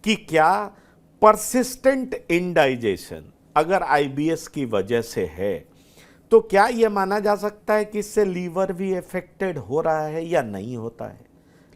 कि क्या persistent indigestion अगर आईबीएस की वजह से है तो क्या यह माना जा सकता है कि इससे लीवर भी अफेक्टेड हो रहा है या नहीं होता है?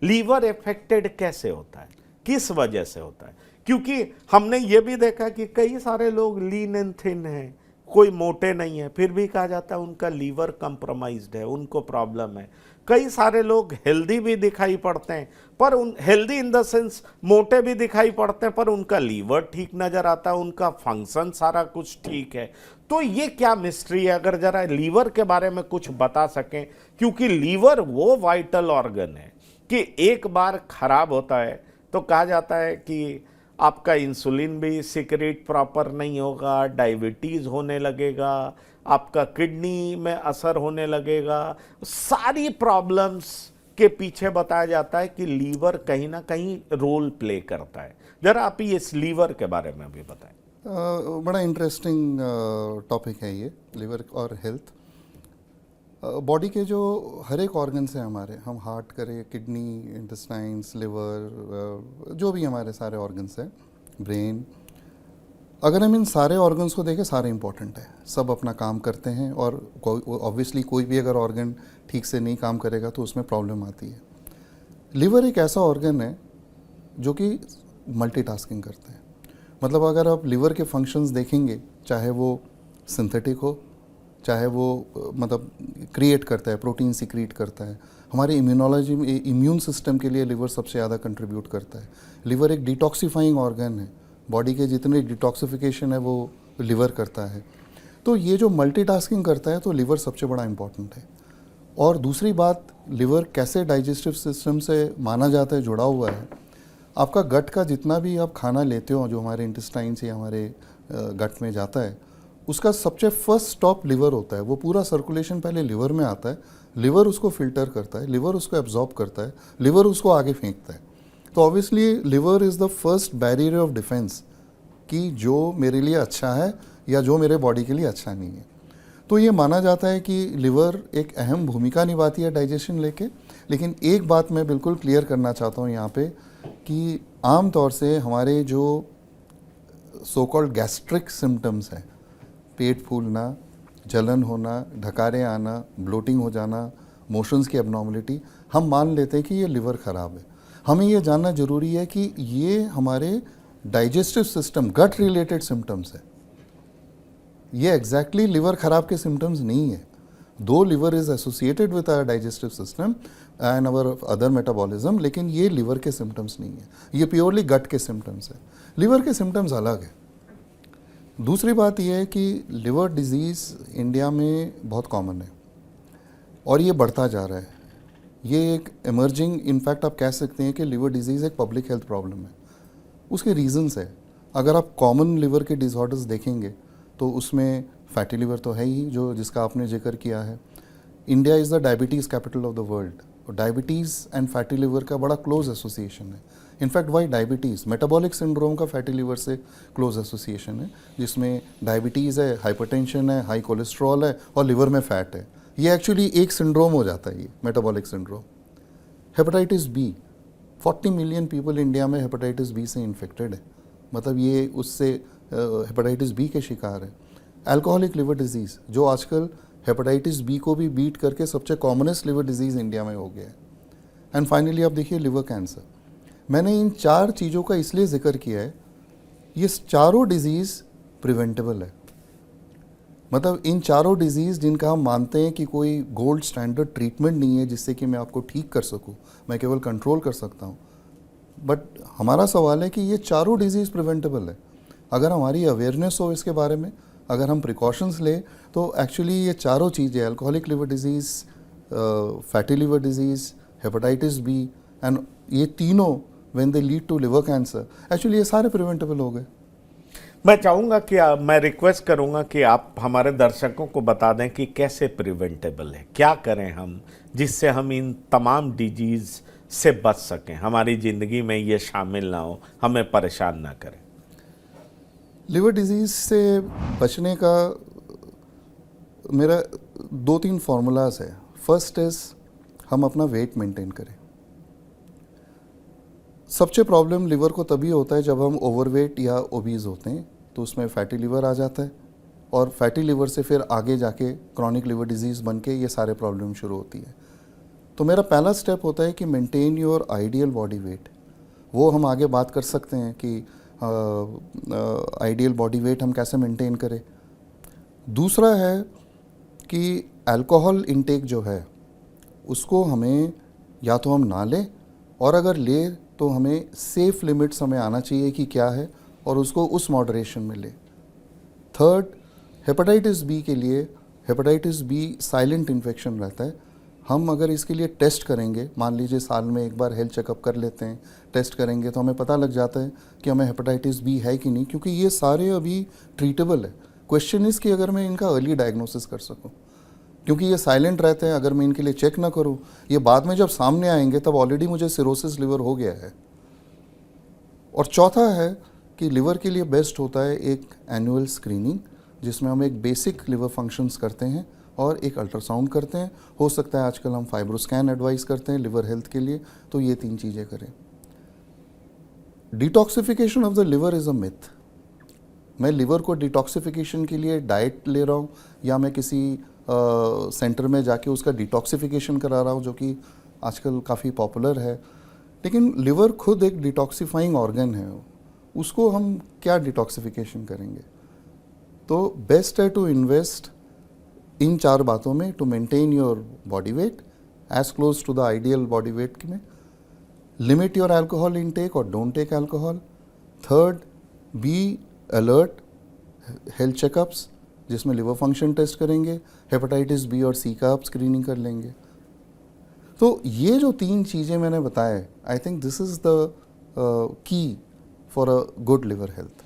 लीवर अफेक्टेड कैसे होता है, किस वजह से होता है? क्योंकि हमने ये भी देखा कि कई सारे लोग लीन एंड थिन हैं, कोई मोटे नहीं है, फिर भी कहा जाता है उनका लीवर कंप्रोमाइज्ड है, उनको प्रॉब्लम है। कई सारे लोग हेल्दी भी दिखाई पड़ते हैं, पर उन हेल्दी इन द सेंस मोटे भी दिखाई पड़ते हैं, पर उनका लीवर ठीक नजर आता है, उनका फंक्शन सारा कुछ ठीक है। तो ये क्या मिस्ट्री है? अगर जरा लीवर के बारे में कुछ बता सकें, क्योंकि लीवर वो वाइटल ऑर्गन है कि एक बार खराब होता है तो कहा जाता है कि आपका इंसुलिन भी सिक्रेट प्रॉपर नहीं होगा, डायबिटीज़ होने लगेगा, आपका किडनी में असर होने लगेगा। सारी प्रॉब्लम्स के पीछे बताया जाता है कि लीवर कहीं ना कहीं रोल प्ले करता है। जरा आप ये इस लीवर के बारे में भी बताएं। बड़ा इंटरेस्टिंग टॉपिक है ये, लिवर और हेल्थ। बॉडी के जो हर एक ऑर्गन्स हैं हमारे, हम हार्ट करें, किडनी, इंटेस्टाइन्स, लिवर, जो भी हमारे सारे ऑर्गन्स हैं, ब्रेन, अगर हम इन सारे ऑर्गन्स को देखें, सारे इंपॉर्टेंट है, सब अपना काम करते हैं। और ऑब्वियसली कोई भी अगर ऑर्गन ठीक से नहीं काम करेगा तो उसमें प्रॉब्लम आती है। लिवर एक ऐसा ऑर्गन है जो कि मल्टीटास्किंग करते हैं। मतलब अगर आप लिवर के फंक्शंस देखेंगे, चाहे वो सिंथेटिक हो, चाहे वो मतलब क्रिएट करता है, प्रोटीन सिक्रीट करता है, हमारे इम्यूनोलॉजी में, इम्यून सिस्टम के लिए लिवर सबसे ज़्यादा कंट्रीब्यूट करता है। लिवर एक डिटॉक्सिफाइंग ऑर्गन है, बॉडी के जितने डिटॉक्सिफिकेशन है वो लिवर करता है। तो ये जो मल्टीटास्किंग करता है तो लिवर सबसे बड़ा इम्पॉर्टेंट है। और दूसरी बात, लिवर कैसे डाइजेस्टिव सिस्टम से माना जाता है जुड़ा हुआ है, आपका गट का जितना भी आप खाना लेते हो जो हमारे इंटेस्टाइन से हमारे गट में जाता है, उसका सबसे फर्स्ट स्टॉप लिवर होता है। वो पूरा सर्कुलेशन पहले लिवर में आता है, लिवर उसको फिल्टर करता है, लिवर उसको एब्जॉर्ब करता है, लिवर उसको आगे फेंकता है। तो obviously liver is the first barrier of defence कि जो मेरे लिए अच्छा है या जो मेरे बॉडी के लिए अच्छा नहीं है। तो ये माना जाता है कि लिवर एक अहम भूमिका निभाती है डाइजेशन लेके। लेकिन एक बात मैं बिल्कुल क्लियर करना चाहता हूँ यहाँ पे कि आम तौर से हमारे जो सो कॉल्ड गैस्ट्रिक सिम्टम्स हैं, पेट फूलना, जलन होना, ढकारे आना, ब्लोटिंग हो जाना, मोशंस की एबनॉर्मलिटी, हम मान लेते हैं कि ये लिवर ख़राब है। हमें ये जानना ज़रूरी है कि ये हमारे डाइजेस्टिव सिस्टम, गट रिलेटेड सिम्टम्स है, ये एग्जैक्टली लिवर ख़राब के सिम्टम्स नहीं है। दो liver is associated with our digestive system and our other metabolism, लेकिन ये लिवर के सिम्टम्स नहीं है, ये प्योरली गट के सिम्टम्स है। लिवर के सिम्टम्स अलग है। दूसरी बात यह है कि लिवर डिजीज़ इंडिया में बहुत कॉमन है और ये बढ़ता जा रहा है। ये एक एमर्जिंग, इनफैक्ट आप कह सकते हैं कि लिवर डिजीज़ एक पब्लिक हेल्थ प्रॉब्लम है। उसके रीजंस है, अगर आप कॉमन लिवर के डिसऑर्डर्स देखेंगे तो उसमें फैटी लिवर तो है ही, जो जिसका आपने जिक्र किया है। India is the diabetes capital of the world, और डायबिटीज़ एंड फैटी लिवर का बड़ा क्लोज एसोसिएशन है। In fact why diabetes, metabolic syndrome का फैटी लिवर से क्लोज एसोसिएशन है, जिसमें डायबिटीज़ है, हाइपरटेंशन है, हाई कोलेस्ट्रॉल है और लिवर में फैट है। ये एक्चुअली एक सिंड्रोम हो जाता है, ये metabolic syndrome. Hepatitis B, 40 million people India में हेपेटाइटिस बी से इन्फेक्टेड है, मतलब ये उससे हेपेटाइटिस बी के शिकार है। अल्कोहलिक लिवर डिजीज़, जो आजकल हेपेटाइटिस बी को भी बीट करके सबसे कॉमनेस्ट लिवर डिजीज़ इंडिया में हो गया है। एंड फाइनली आप देखिए लिवर कैंसर। मैंने इन चार चीज़ों का इसलिए जिक्र किया है, ये चारों डिजीज़ प्रिवेंटेबल है। मतलब इन चारों डिजीज़ जिनका हम मानते हैं कि कोई गोल्ड स्टैंडर्ड ट्रीटमेंट नहीं है जिससे कि मैं आपको ठीक कर सकूं, मैं केवल कंट्रोल कर सकता हूं, बट हमारा सवाल है कि ये चारों डिजीज़ प्रिवेंटेबल है। अगर हमारी अवेयरनेस हो इसके बारे में, अगर हम प्रिकॉशंस लें, तो एक्चुअली ये चारों चीज़ें, alcoholic liver disease, fatty liver disease, hepatitis B, and ये तीनों when they lead to liver cancer, actually ये सारे प्रिवेंटेबल हो गए। मैं चाहूँगा कि मैं रिक्वेस्ट करूँगा कि आप हमारे दर्शकों को बता दें कि कैसे प्रिवेंटेबल है, क्या करें हम जिससे हम इन तमाम डिजीज़ से बच सकें, हमारी ज़िंदगी में ये शामिल ना हो, हमें परेशान ना करें। लिवर डिजीज़ से बचने का मेरा 2-3 फार्मूलाज है। फर्स्ट इज़ हम अपना वेट मेंटेन करें। सबसे प्रॉब्लम लिवर को तभी होता है जब हम ओवरवेट या ओबीज होते हैं, तो उसमें फैटी लिवर आ जाता है और फैटी लिवर से फिर आगे जाके क्रॉनिक लिवर डिजीज़ बन के ये सारे प्रॉब्लम शुरू होती है। तो मेरा पहला स्टेप होता है कि maintain your ideal body wait. वो हम आगे बात कर सकते हैं कि आइडियल बॉडी वेट हम कैसे मेंटेन करें। दूसरा है कि अल्कोहल इंटेक जो है उसको हमें या तो हम ना लें, और अगर ले तो हमें सेफ लिमिट्स हमें आना चाहिए कि क्या है, और उसको उस मॉडरेशन में ले। थर्ड, हेपेटाइटिस बी के लिए, हेपेटाइटिस बी साइलेंट इन्फेक्शन रहता है। हम अगर इसके लिए टेस्ट करेंगे, मान लीजिए साल में एक बार हेल्थ चेकअप कर लेते हैं, टेस्ट करेंगे तो हमें पता लग जाता है कि हमें हेपेटाइटिस बी है कि नहीं, क्योंकि ये सारे अभी ट्रीटेबल है। क्वेश्चन इज़ कि अगर मैं इनका अर्ली डायग्नोसिस कर सकूं, क्योंकि ये साइलेंट रहते हैं, अगर मैं इनके लिए चेक ना करूं, ये बाद में जब सामने आएंगे तब ऑलरेडी मुझे सिरोसिस लिवर हो गया है। और चौथा है कि लिवर के लिए बेस्ट होता है एक एनुअल स्क्रीनिंग, जिसमें हम एक बेसिक लिवर फंक्शंस करते हैं और एक अल्ट्रासाउंड करते हैं। हो सकता है आजकल हम फाइब्रोस्कैन एडवाइस करते हैं लिवर हेल्थ के लिए, तो ये 3 चीज़ें करें। Detoxification of the liver is a myth. मैं लिवर को डिटॉक्सिफिकेशन के लिए डाइट ले रहा हूँ या मैं किसी सेंटर में जाके उसका डिटॉक्सिफिकेशन करा रहा हूँ, जो कि आजकल काफ़ी पॉपुलर है। लेकिन लिवर खुद एक डिटॉक्सिफाइंग ऑर्गन है, उसको हम क्या डिटॉक्सिफिकेशन करेंगे। तो बेस्ट है टू इन्वेस्ट इन 4 बातों में, to maintain your body weight as close to the ideal body weight में, लिमिट योर अल्कोहल इनटेक और don't take alcohol. Third, be alert, health checkups जिसमें लिवर फंक्शन टेस्ट करेंगे, hepatitis B और C का आप screening कर लेंगे। तो ये जो 3 चीज़ें मैंने बताए, I think this is the key for a good liver health.